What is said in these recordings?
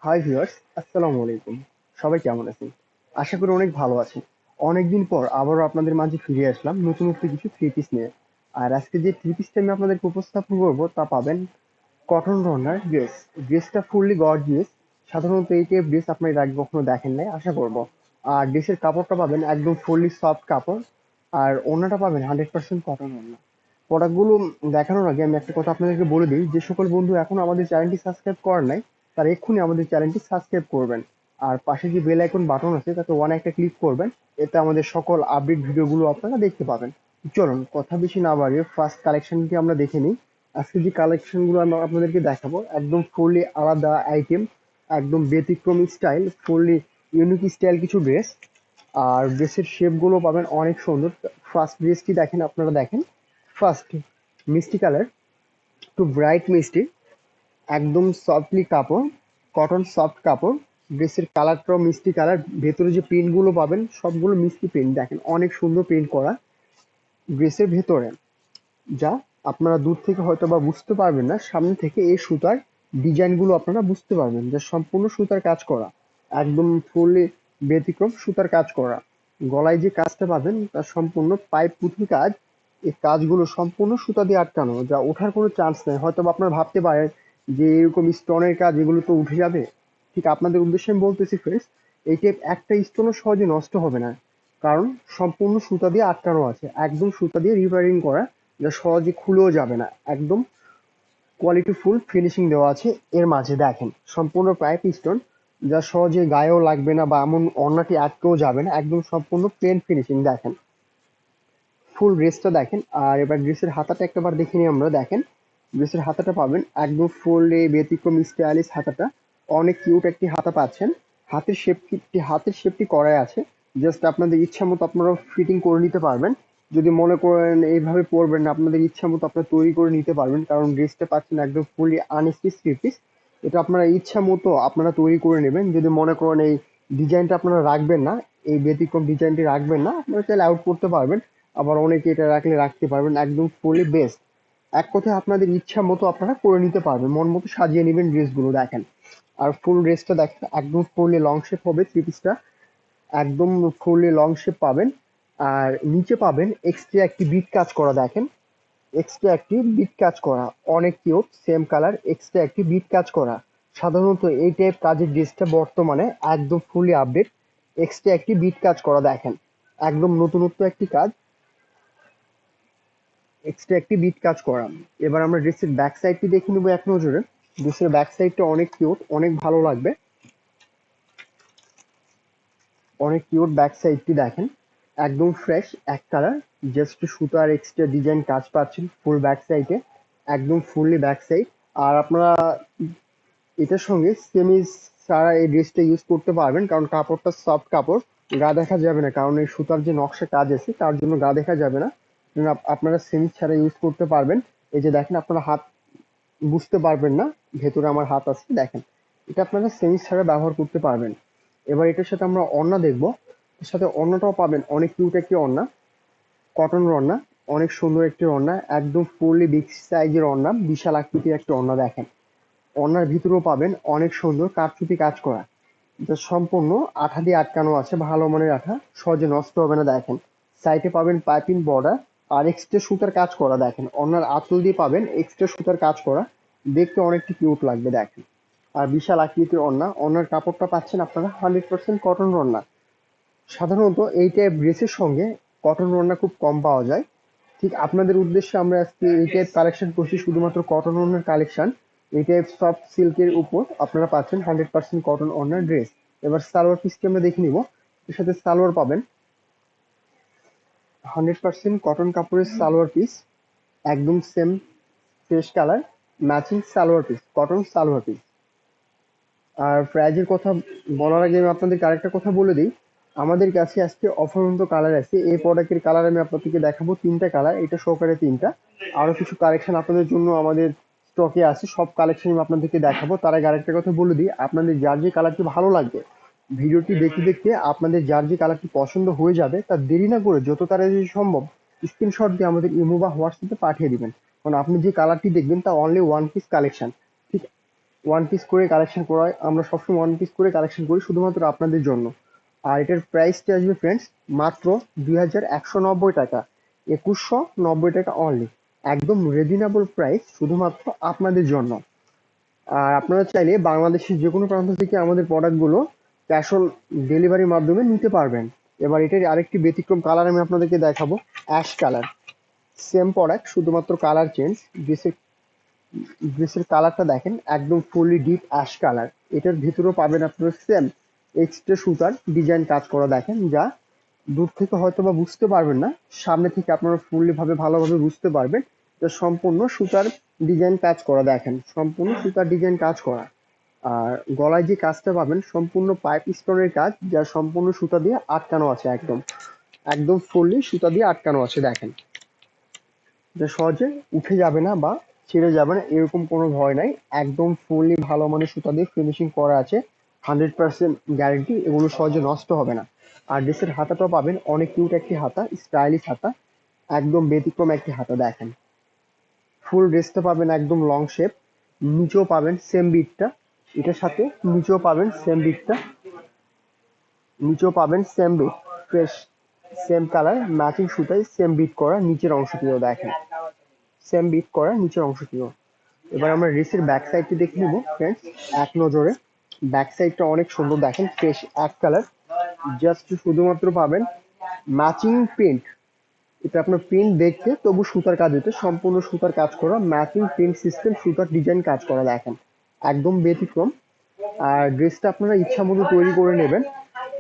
Hi viewers, আসসালামু আলাইকুম। সবাই কেমন আছেন? আশা করি অনেক ভালো আছেন। অনেকদিন পর আবারও আপনাদের মাঝে ফিরে আসলাম নতুনত্ব কিছু থ্রি পিস নিয়ে। আর আজকে যে থ্রি পিসটা আমি আপনাদেরকে উপস্থাপন করবো তা পাবেন কটন রন্নার ড্রেস। ড্রেসটা ফুললি গর্জিয়াস। সাধারণত এই টাইপ ড্রেস আপনার এর আগে কখনো দেখেন নাই আশা করব। আর ড্রেসের কাপড়টা পাবেন একদম ফুললি সফট কাপড়। আর ওড়নাটা পাবেন 100% কটন ওড়না। প্রোডাক্টগুলো দেখানোর আগে আমি একটা কথা আপনাদেরকে বলে দিই, যে সকল বন্ধু এখনো আমাদের চ্যানেলটি সাবস্ক্রাইব করেন নাই তারা এক্ষুনি আমাদের চ্যানেলটি সাবস্ক্রাইব করবেন। আর পাশে যে বেল আইকন বাটন আছে তাতে ওয়ান একটা ক্লিক করবেন। এতে আমাদের সকল আপডেট ভিডিওগুলো আপনারা দেখতে পাবেন। চলুন কথা বেশি না বাড়িয়ে ফার্স্ট কালেকশনটি আমরা দেখে নিই। আজকে যে কালেকশনগুলো আমরা আপনাদেরকে দেখাবো একদম ফুললি আলাদা আইটেম, একদম ব্যতিক্রমী স্টাইল, ফুললি ইউনিক স্টাইল কিছু ড্রেস। আর ড্রেসের শেপগুলো পাবেন অনেক সুন্দর। ফার্স্ট ড্রেসটি দেখেন, আপনারা দেখেন। ফার্স্ট মিষ্টি কালার, একটু ব্রাইট মিষ্টি, একদম সফটলি কাপড়, কটন সফট কাপড়। ড্রেসের কালারটাও মিষ্টি কালার। ভেতরে যে প্রিন্টগুলো পাবেন সবগুলো মিষ্টি প্রিন্ট, দেখেন অনেক সুন্দর প্রিন্ট করা ড্রেসের ভেতরে। যা আপনারা দূর থেকে হয়তো বা বুঝতে পারবেন না, সামনে থেকে এই সুতার ডিজাইনগুলো আপনারা বুঝতে পারবেন, যা সম্পূর্ণ সুতার কাজ করা, একদম ফুললি ব্যতিক্রম সুতার কাজ করা। গলায় যে কাজটা পাবেন তা সম্পূর্ণ পাইপ পুঁথি কাজ। এই কাজগুলো সম্পূর্ণ সুতা দিয়ে আটকানো, যা ওঠার কোনো চান্স নেই। হয়তো বা আপনারা ভাবতে পারেন যে এরকম স্টোনের কাজ এগুলো তো উঠে যাবে। ঠিক আপনাদের উদ্দেশ্যে আমি বলতেছি ফ্রেন্ডস, এই টাইপ একটা স্টোনও সহজে নষ্ট হবে না, কারণ সম্পূর্ণ সুতা দিয়ে আটকানো আছে, একদম সুতা দিয়ে রিপেয়ারিং করা, যা সহজে খুলেও যাবে না। একদম কোয়ালিটি ফুল ফিনিশিং দেওয়া আছে। এর মাঝে দেখেন সম্পূর্ণ পাইপ স্টোন, যা সহজে গায়েও লাগবে না বা এমন অন্যটি আটকেও যাবে না, একদম সম্পূর্ণ প্লেন ফিনিশিং। দেখেন ফুল ড্রেসটা দেখেন। আর এবার ড্রেসের হাতাটা একবার দেখে নিই আমরা। দেখেন ড্রেসের হাতাটা পাবেন একদম ফুললি ব্যতিক্রম স্টাইলিশ হাতাটা। অনেক কিউট একটি হাতা পাচ্ছেন। হাতের শেপটি করাই আছে। জাস্ট আপনাদের ইচ্ছা মতো আপনারা ফিটিং করে নিতে পারবেন। যদি মনে করেন এইভাবে পরবেন না, আপনাদের ইচ্ছা মতো আপনারা তৈরি করে নিতে পারবেন, কারণ ড্রেসটা পাচ্ছেন একদম ফুললি আনস্টিচ থ্রি পিস। এটা আপনারা ইচ্ছা মতো আপনারা তৈরি করে নেবেন। যদি মনে করেন এই ডিজাইনটা আপনারা রাখবেন না, এই ব্যতিক্রম ডিজাইনটি রাখবেন না, আপনারা চাইলে আউট করতে পারবেন। আবার অনেকে এটা রাখলে রাখতে পারবেন, একদম ফুলি বেস্ট। এক কথায় আপনাদের ইচ্ছা মতো আপনারা করে নিতে পারবেন, মন মতো সাজিয়ে নেবেন ড্রেসগুলো। দেখেন আর ফুল ড্রেসটা দেখেন একদম ফুললি লং শেপ হবে থ্রি পিসটা, একদম ফুললি লং শেপ পাবেন। আর নিচে পাবেন এক্সট্রা একটি বিট কাজ করা। দেখেন এক্সট্রা একটি বিট কাজ করা, অনেক কিউট, সেম কালার, এক্সট্রা একটি বিট কাজ করা। সাধারণত এই টাইপ কাজের ড্রেসটা বর্তমানে একদম ফুললি আপডেট। এক্সট্রা একটি বিট কাজ করা, দেখেন একদম নতুনত্ব একটি কাজ, এক্সট্রা একটি বিট কাজ করা। এবার আমরা ড্রেসের ব্যাক সাইডটি দেখে নেবো এক নজরে। ড্রেসের ব্যাক সাইডটা অনেক কিউট, অনেক ভালো লাগবে, অনেক কিউট ব্যাক সাইডটি দেখেন। একদম ফ্রেশ এক কালার, জাস্ট সুতার এক্সট্রা ডিজাইন কাজ পাচ্ছেন ফুল ব্যাক সাইডে, একদম ফুললি ব্যাক সাইড। আর আপনারা এটার সঙ্গে সেমিজ ছাড়া এই ড্রেসটা ইউজ করতে পারবেন, কারণ কাপড়টা সফট কাপড়, গা দেখা যাবে না, কারণ এই সুতার যে নকশা কাজ আছে তার জন্য গা দেখা যাবে না। আপনারা সেমিজ ছাড়া ইউজ করতে পারবেন। এই যে দেখেন আপনারা হাত বুঝতে পারবেন না, ভেতরে আমার হাত আছে দেখেন। এটা আপনারা সেমিজ ছাড়া ব্যবহার করতে পারবেন। এবার এটার সাথে আমরা ওড়না দেখবো। এর সাথে ওড়নাটাও পাবেন অনেক কিউট একটি ওড়না, কটন ওড়না, অনেক সুন্দর একটি ওড়না, একদম ফুললি বিগ সাইজের ওড়না, বিশাল আকৃতির একটি ওড়না। দেখেন ওড়নার ভিতরেও পাবেন অনেক সুন্দর কারচুপি কাজ করা, এটা সম্পূর্ণ আঠা দিয়ে আটকানো আছে, ভালো মানের আঠা, সহজে নষ্ট হবে না। দেখেন সাইডে পাবেন পাইপিং বর্ডার আর এক্সট্রা সুতার কাজ করা। দেখেন ওড়নার আঁচল দিয়ে পাবেন এক্সট্রা সুতার কাজ করা, দেখতে অনেকটা কিউট লাগবে। দেখেন আর বিশাল আকৃতির ওড়না। ওড়নার কাপড়টা পাচ্ছেন আপনারা 100% কটন ওড়না। সাধারণত এই টাইপ ড্রেসের সঙ্গে কটন ওড়না খুব কম পাওয়া যায়। ঠিক আপনাদের উদ্দেশ্যে আমরা আজকে এই টাইপ কালেকশন করছি, শুধুমাত্র কটন ওড়নার কালেকশন। এই টাইপ সফট সিল্কের উপর আপনারা পাচ্ছেন 100% কটন ওড়নার ড্রেস। এবার সালোয়ার পিসটি আমরা দেখে নিব। এর সাথে সালোয়ার পাবেন 100% কটন কাপড়ের সালোয়ার পিস, একদম same fresh colour, matching salwar piece, cotton salwar piece. আর প্রাইজের কথা বলার আগে আমি আপনাদেরকে আরেকটা কথা বলে দিই। আমাদের কাছে আজকে অফুরন্ত কালার আছে। এই প্রোডাক্টের কালার আমি আপনাদেরকে দেখাবো তিনটা কালার, এটা সহকারে তিনটা। আরো কিছু কালেকশন আপনাদের জন্য আমাদের স্টকে আছে, সব কালেকশন আমি আপনাদেরকে দেখাবো। তার আগে আরেকটা কথা বলে দিই, আপনাদের যার যে কালারটি ভালো লাগবে ভিডিওটি দেখতে দেখতে আপনাদের যার যে কালারটি পছন্দ হয়ে যাবে, তার দেরি না করে যত তাড়াতাড়ি সম্ভব স্ক্রিনশট দিয়ে আমাদের ইমো বা হোয়াটসঅ্যাপে পাঠিয়ে দিবেন। কারণ আপনি যে কালারটি দেখবেন তা অনলি ওয়ান পিস কালেকশন। ঠিক ওয়ান পিস করে কালেকশন করা হয়, আমরা সবসময় ওয়ান পিস করে কালেকশন করি শুধুমাত্র আপনাদের জন্য। আর এটার প্রাইসটা আসবে ফ্রেন্ডস মাত্র 2190 টাকা, 2190 টাকা অনলি, একদম রিজনেবল প্রাইস শুধুমাত্র আপনাদের জন্য। আর আপনারা চাইলে বাংলাদেশের যে কোনো প্রান্ত থেকে আমাদের প্রোডাক্টগুলো ক্যাশ অন ডেলিভারির মাধ্যমে নিতে পারবেন। এবার এটার আরেকটি ব্যতিক্রম কালার আমি আপনাদেরকে দেখাবো, অ্যাশ কালার। সেম প্রোডাক্ট, শুধুমাত্র কালার চেঞ্জ। ড্রেসের ড্রেসের কালারটা দেখেন, একদম ফুললি ডিপ অ্যাশ কালার। এটার ভিতরেও পাবেন আপনারা সেম এক্সট্রা সুতার ডিজাইন কাজ করা, দেখেন যা দূর থেকে হয়তো বা বুঝতে পারবেন না, সামনে থেকে আপনারা ফুললি ভাবে ভালোভাবে বুঝতে পারবেন। তো সম্পূর্ণ সুতার ডিজাইন কাজ করা, দেখেন সম্পূর্ণ সুতার ডিজাইন কাজ করা। আর গলায় যে কাজটা পাবেন সম্পূর্ণ পাইপ স্টোনের কাজ, যা সম্পূর্ণ সুতা দিয়ে আটকানো আছে, একদম একদম ফুললি সুতা দিয়ে আটকানো আছে, দেখেন যা সহজে উঠে যাবে না বা ছিঁড়ে যাবে না, এরকম কোনো ভয় নাই। একদম ফুললি ভালো মানের সুতা দিয়ে ফিনিশিং করা আছে, 100% গ্যারেন্টি, এগুলো সহজে নষ্ট হবে না। আর ড্রেসের হাতাটাও পাবেন অনেক কিউট একটি হাতা, স্টাইলিশ হাতা, একদম ব্যতিক্রম একটি হাতা, দেখেন ফুল ড্রেসটা পাবেন একদম লং শেপ। নিচেও পাবেন সেম বিটটা, এটার সাথে নিচেও পাবেন সেম বিটটা, নিচেও পাবেন same beat, fresh same colour matching সুতায় সেম বিট করা নিচের অংশটিও, দেখেন সেম বিট করা নিচের অংশটিও। এবার আমরা ড্রেসের ব্যাক সাইডটি দেখে নিব ফ্রেন্ডস এক নজরে। ব্যাক সাইডটা অনেক সুন্দর, দেখেন ফ্রেশ এক কালার, জাস্ট শুধুমাত্র পাবেন ম্যাচিং প্রিন্ট। এটা আপনার প্রিন্ট দেখতে তবু সুতার কাজ হতে, সম্পূর্ণ সুতার কাজ করা, ম্যাচিং প্রিন্ট সিস্টেম, সুতার ডিজাইন কাজ করা, দেখেন একদম ব্যতিক্রম। আর ড্রেসটা আপনারা ইচ্ছা মতো তৈরি করে নেবেন,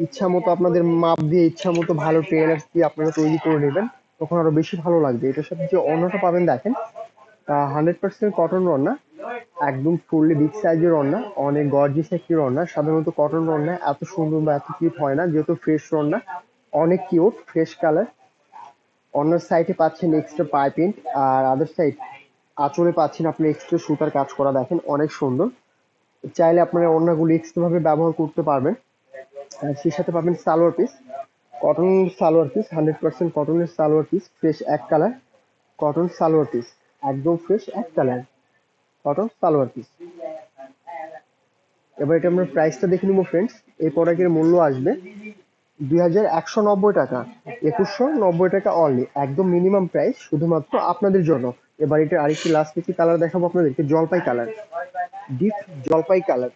ইচ্ছা মতো আপনাদের মাপ দিয়ে ইচ্ছা মতো ভালো টেলার্স দিয়ে আপনারা তৈরি করে নেবেন, তখন আরো বেশি ভালো লাগবে। এটার সাথে যে অন্যটা পাবেন দেখেন, 100% কটন রন্না, একদম ফুললি বিগ সাইজের রন্না, অনেক গর্জিয়াস একটি রন্না। সাধারণত কটন রন্না এত সুন্দর বা এত কিউট হয় না, যেহেতু ফ্রেশ রন্না, অনেক কিউট ফ্রেশ কালার। অন্য সাইডে পাচ্ছেন এক্সট্রা পাইপিং, আর আদার সাইড আঁচলে পাচ্ছেন আপনি এক্সট্রা সুতার কাজ করা, দেখেন অনেক সুন্দর। চাইলে আপনারা ওড়নাগুলি এক্সট্রা ভাবে ব্যবহার করতে পারবেন। আর সেই সাথে পাবেন salwar piece, cotton salwar piece, 100% কটনের সালোয়ার পিস, ফ্রেশ এক কালার কটন সালোয়ার পিস, একদম ফ্রেশ এক কালার কটন সালোয়ার পিস। এবার এটা আমরা প্রাইসটা দেখে নিবো ফ্রেন্ডস। এই প্রোডাক্টের মূল্য আসবে 2190 টাকা, 2190 টাকা অনলি, একদম মিনিমাম প্রাইস শুধুমাত্র আপনাদের জন্য। এবার এটা আরেকটি লাস্ট একটি কালার দেখাবো আপনাদেরকে, জলপাই কালার, ডিপ জলপাই কালার,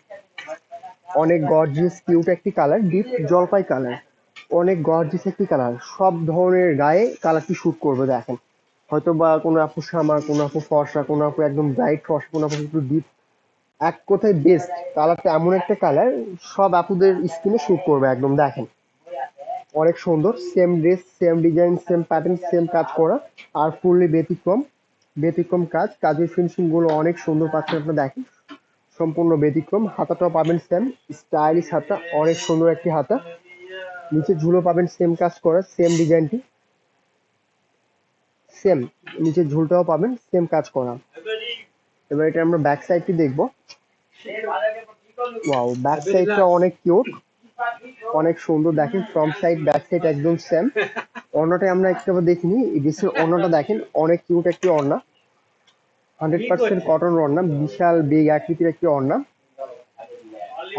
অনেক গর্জিয়াস কিউট একটি কালার, ডিপ জলপাই কালার, অনেক গর্জিয়াস একটি কালার, সব ধরনের গায়ে কালারটি শুট করবে, দেখেন হয়তো বা কোনো আপু শ্যামা, কোনো আপু ফর্সা, কোনো আপু একদম ব্রাইট ফর্সা, কোনো আপু একটু ডিপ, এক কথায় বেস্ট কালারটা এমন একটা কালার সব আপুদের স্কিনে শুট করবে একদম, দেখেন অনেক সুন্দর। Same dress, same design, same pattern, same কাজ করা, আর ফুললি ব্যতিক্রম, ব্যতিক্রম কাজ, কাজের ফিনিশিং গুলো অনেক সুন্দর পাচ্ছেন আপনারা, দেখেন সম্পূর্ণ ব্যতিক্রম। হাতাটাও পাবেন সেম স্টাইলিশ হাতা, অনেক সুন্দর একটি হাতা। নিচে ঝুলো পাবেন সেম কাজ করা, সেম ডিজাইনটি সেম, নিচের ঝুলটাও পাবেন সেম কাজ করা। এবার এটা আমরা ব্যাক সাইডটি দেখবো। ওয়াও, ব্যাক সাইডটা অনেক কিউট, অনেক সুন্দর, দেখেন ফ্রন্ট সাইড ব্যাক সাইড একদম সেম। ওড়নাটা আমরা একটু দেখিনি, এই ড্রেসের ওড়নাটা দেখেন অনেক কিউট একটি ওড়না, 100% কটন ওড়না, বিশাল বিগ আকৃতির একটি ওড়না,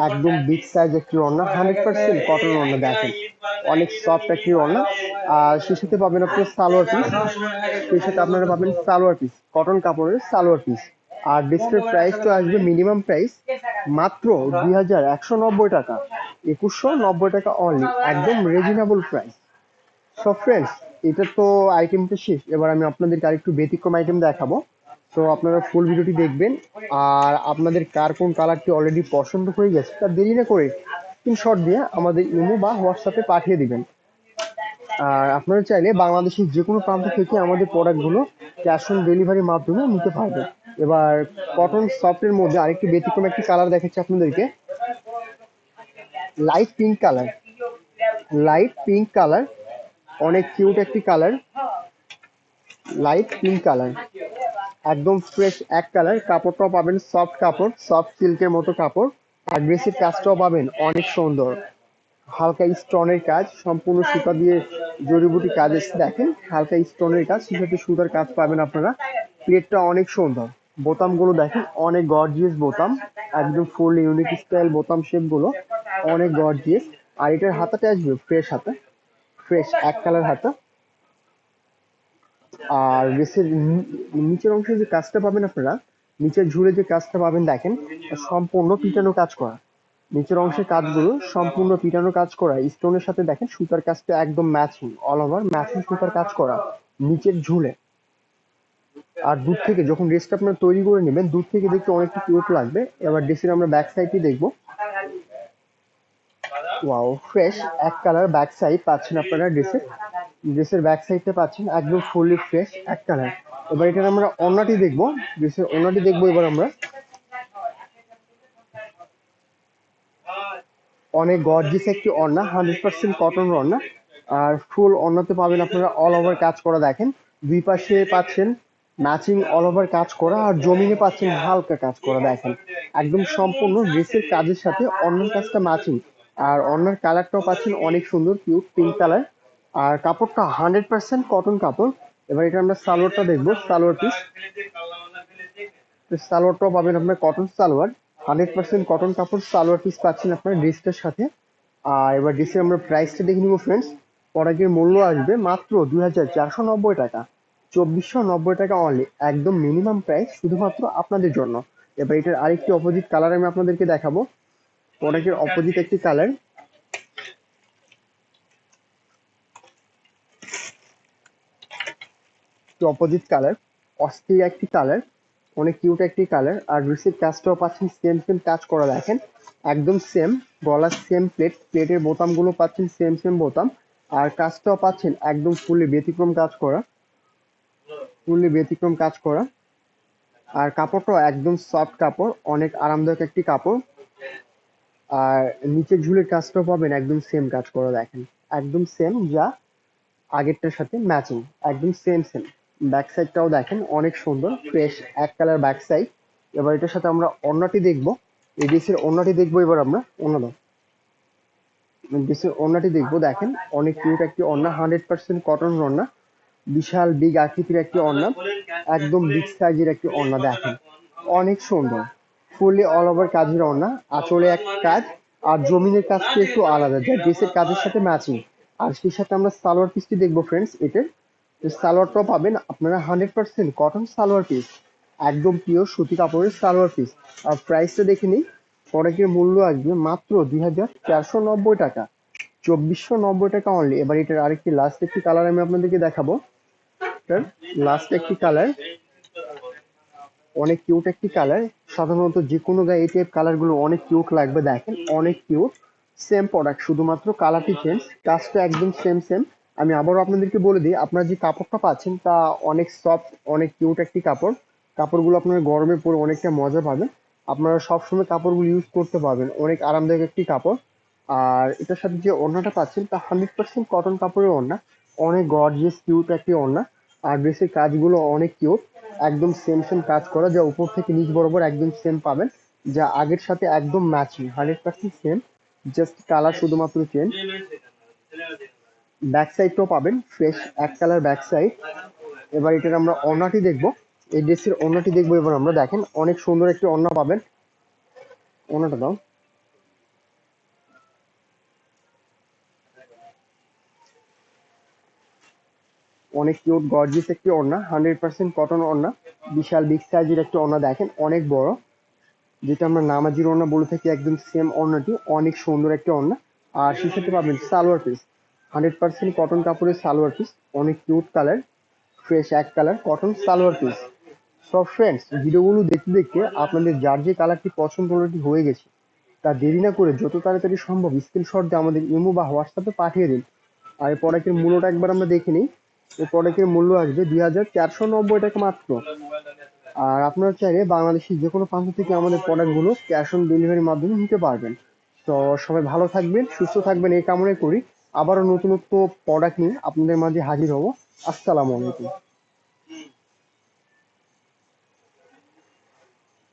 একদম বিগ সাইজ একটি ওড়না, 100% কটন ওড়না, দেখেন অনেক সফট একটি ওড়না। আর সে সাথে পাবেন আপনার সালোয়ার পিস, সেই সাথে আপনারা পাবেন সালোয়ার পিস, কটন কাপড়ের সালোয়ার পিস। আর ড্রেসটার প্রাইসটা আসবে মিনিমাম প্রাইস মাত্র 2190 টাকা, 2190 টাকা অনলি, একদম রিজনেবল প্রাইস। সো ফ্রেন্ডস, এটা তো আইটেমটা শেষ, এবার আমি আপনাদেরকে আরেকটু ব্যতিক্রম আইটেম দেখাবো। তো আপনারা ফুল ভিডিওটি দেখবেন, আর আপনাদের কার কোন কালারটি অলরেডি পছন্দ হয়ে গেছে তা দেরি না করে স্ক্রিনশট দিয়ে আমাদের ইমো বা হোয়াটসঅ্যাপে পাঠিয়ে দিবেন। আর আপনারা চাইলে বাংলাদেশের যে কোনো প্রান্ত থেকে আমাদের প্রোডাক্টগুলো ক্যাশ অন ডেলিভারির মাধ্যমে নিতে পারবেন। এবার কটন সফটের মধ্যে আরেকটি ব্যতিক্রম একটি কালার দেখাচ্ছি আপনাদেরকে, light pink colour, light pink colour, অনেক কিউট একটি কালার, লাইট পিঙ্ক কালার, একদম ফ্রেশ এক কালার। কাপড়টাও পাবেন সফট কাপড়, সফট সিল্কের মতো কাপড়। আর ড্রেসের কাজটাও পাবেন অনেক সুন্দর, হালকা স্টোনের কাজ, সম্পূর্ণ সুতা দিয়ে জড়িবুটি কাজ এসেছে, দেখেন হালকা স্টোনের কাজ, সেটাতে সুতার কাজ পাবেন আপনারা। প্লেটটা অনেক সুন্দর, বোতামগুলো দেখেন অনেক গর্জিয়াস বোতাম, একদম ফুল ইউনিক স্টাইল বোতাম শেপ গুলো অনেক গর্জিয়াস। আর এটার হাতাটা আসবে ফ্রেশ হাতা, ফ্রেশ এক কালার হাতা। আর ড্রেসের নিচের অংশে যে কাজটা পাবেন আপনারা, নিচের ঝুলে যে কাজটা পাবেন দেখেন সম্পূর্ণ পিটানো কাজ করা। নিচের অংশের কাজগুলো সম্পূর্ণ পিটানো কাজ করা, স্টোনের সাথে দেখেন সুতার কাজটা একদম ম্যাচিং, অল ওভার ম্যাচিং সুতার কাজ করা নিচের ঝুলে। আর দূর থেকে যখন ড্রেসটা আপনারা তৈরি করে নেবেন, দূর থেকে দেখতে অনেকটা কিউট লাগবে। এবার ড্রেসের আমরা ব্যাক সাইডটি দেখবো। ওয়াও, ফ্রেশ এক কালার ব্যাক সাইড পাচ্ছেন আপনারা ড্রেসের। ড্রেসের ব্যাক সাইডটা পাচ্ছেন একদম ফুললি ফ্রেশ এক কালার। এবার এটার আমরা ওড়নাটি দেখবো, ড্রেসের ওড়নাটি দেখবো এবার আমরা। অনেক গর্জিয়াস একটি ওড়না, 100% কটন ওড়না। আর ফুল ওড়নাতে পাবেন আপনারা অল ওভার কাজ করা দেখেন, দুই পাশে পাচ্ছেন ম্যাচিং অল ওভার কাজ করা, আর জমিনে পাচ্ছেন হালকা কাজ করা দেখেন। একদম সম্পূর্ণ ড্রেসের কাজের সাথে অন্যান্য কাজটা ম্যাচিং। আর অন্যান্য কালারটাও পাচ্ছেন অনেক সুন্দর কিউট পিঙ্ক কালার। আর কাপড়টা 100% কটন কাপড়। এবার এটা আমরা সালোয়ারটা দেখবো, সালোয়ার পিস। সালোয়ারটাও পাবেন আপনার কটন সালোয়ার, 100% কটন কাপড় সালোয়ার পিস পাচ্ছেন আপনার ড্রেসটার সাথে। আর এবার ড্রেসের আমরা প্রাইসটা দেখে নিবো ফ্রেন্ডস। প্রোডাক্টের মূল্য আসবে মাত্র 2490 টাকা, 2490 টাকা অনলি, একদম মিনিমাম প্রাইস শুধুমাত্র আপনাদের জন্য। এবার এটার আরেকটি অপোজিট কালার আমি আপনাদেরকে দেখাবো। প্রোডাক্টের অপোজিট একটি কালার, অপোজিট কালার, অস্থির একটি কালার, অনেক কিউট একটি কালার। আর ড্রেসের কাজটাও পাচ্ছেন সেম সেম কাজ করা দেখেন, একদম সেম। গলার সেম প্লেট, প্লেটের বোতামগুলো পাচ্ছেন সেম সেম বোতাম। আর কাজটাও পাচ্ছেন একদম ফুললি ব্যতিক্রম কাজ করা, ফুললি ব্যতিক্রম কাজ করা। আর কাপড়টাও একদম সফট কাপড়, অনেক আরামদায়ক একটি কাপড়। আর নিচের ঝুলের কাজটাও পাবেন একদম সেম কাজ করা দেখেন, একদম সেম, যা আগেরটার সাথে ম্যাচিং, একদম সেম সেম। ব্যাক সাইডটাও দেখেন অনেক সুন্দর ফ্রেশ এক কালার ব্যাক সাইড। এবার এটার সাথে আমরা ওড়নাটি দেখবো, এই ড্রেসের ওড়নাটি দেখবো এবার আমরা। ওড়না দাও, ড্রেসের ওড়নাটি দেখবো দেখেন অনেক কিউট একটি ওড়না, 100% কটন ওড়না, বিশাল বিগ আকৃতির একটি ওড়না, একদম বিগ সাইজের একটি ওড়না দেখেন, অনেক সুন্দর ফুললি অল ওভার কাজের ওড়না। আঁচলে এক কাজ, আর জমিনের কাজটি একটু আলাদা, যা ড্রেসের কাজের সাথে ম্যাচিং। আর সেই সাথে আমরা সালোয়ার পিসটি দেখবো ফ্রেন্ডস। এটার সালোয়ারটাও পাবেন আপনারা 100% কটন সালোয়ার পিস, একদম পিওর সুতি কাপড়ের সালোয়ার পিস। আর প্রাইসটা দেখে নিই, প্রোডাক্টের মূল্য আসবে মাত্র 2490 টাকা, 2490 টাকা অনলি। এবার এটার আরেকটি লাস্ট একটি কালার আমি আপনাদেরকে দেখাবো। এটার লাস্ট একটি কালার, অনেক কিউট একটি কালার। সাধারণত যে কোনো গায়ে এই টাইপ কালার গুলো অনেক কিউট লাগবে দেখেন, অনেক কিউট। সেম প্রোডাক্ট, শুধুমাত্র কালারটি চেঞ্জ, কাজটা একদম সেম সেম। আমি আবারও আপনাদেরকে বলে দিই, আপনারা যে কাপড়টা পাচ্ছেন তা অনেক সফট, অনেক কিউট একটি কাপড়। কাপড়গুলো আপনারা গরমে পরে অনেকটা মজা পাবেন, আপনারা সবসময় কাপড়গুলো ইউজ করতে পারবেন, অনেক আরামদায়ক একটি কাপড়। আর এটার সাথে যে ওড়নাটা পাচ্ছেন তা 100% কটন কাপড়ের ওড়না, অনেক গর্জিয়াস কিউট একটি ওড়না। আর ড্রেসের কাজগুলো অনেক কিউট, একদম সেম সেম কাজ করা, যা উপর থেকে নিচ বরাবর একদম সেম পাবেন, যা আগের সাথে একদম ম্যাচিং, 100% সেম, জাস্ট কালার শুধুমাত্র চেঞ্জ। ব্যাক সাইডটাও পাবেন ফ্রেশ এক কালার ব্যাক সাইড। এবার এটার আমরা ওড়নাটি দেখবো, এই ড্রেসের ওড়নাটি দেখবো এবার আমরা। দেখেন অনেক সুন্দর একটি ওড়না পাবেন, ওড়নাটা দাও। অনেক কিউট গর্জিয়াস একটি ওড়না, 100% কটন ওড়না, বিশাল বিগ সাইজের একটি ওড়না দেখেন, অনেক বড়, যেটা আমরা নামাজির ওড়না বলে থাকি, একদম সেম ওড়নাটি, অনেক সুন্দর একটি ওড়না। আর সেই সাথে পাবেন সালোয়ার পিস, 100% কটন কাপড়ের সালোয়ার পিস, অনেক কিউট কালার, ফ্রেশ এক কালার কটন সালোয়ার পিস। সব ফ্রেন্ডস, ভিডিওগুলো দেখতে দেখতে আপনাদের যার যে কালারটি পছন্দ অলরেডি হয়ে গেছে, তা দেরি না করে যত তাড়াতাড়ি সম্ভব স্ক্রিনশট দিয়ে আমাদের ইমো বা হোয়াটসঅ্যাপে পাঠিয়ে দিন। আর এই প্রোডাক্টের মূল্যটা একবার আমরা দেখে নিই। এই প্রোডাক্টের মূল্য আসবে 2490 টাকা মাত্র। আর আপনারা চাইলে বাংলাদেশের যে কোনো প্রান্ত থেকে আমাদের প্রোডাক্টগুলো ক্যাশ অন ডেলিভারির মাধ্যমে নিতে পারবেন। তো সবাই ভালো থাকবেন, সুস্থ থাকবেন এই কামনাই করি। আবারও নতুনত্ব প্রোডাক্ট নিয়ে আপনাদের মাঝে হাজির হব। আসসালামু আলাইকুম।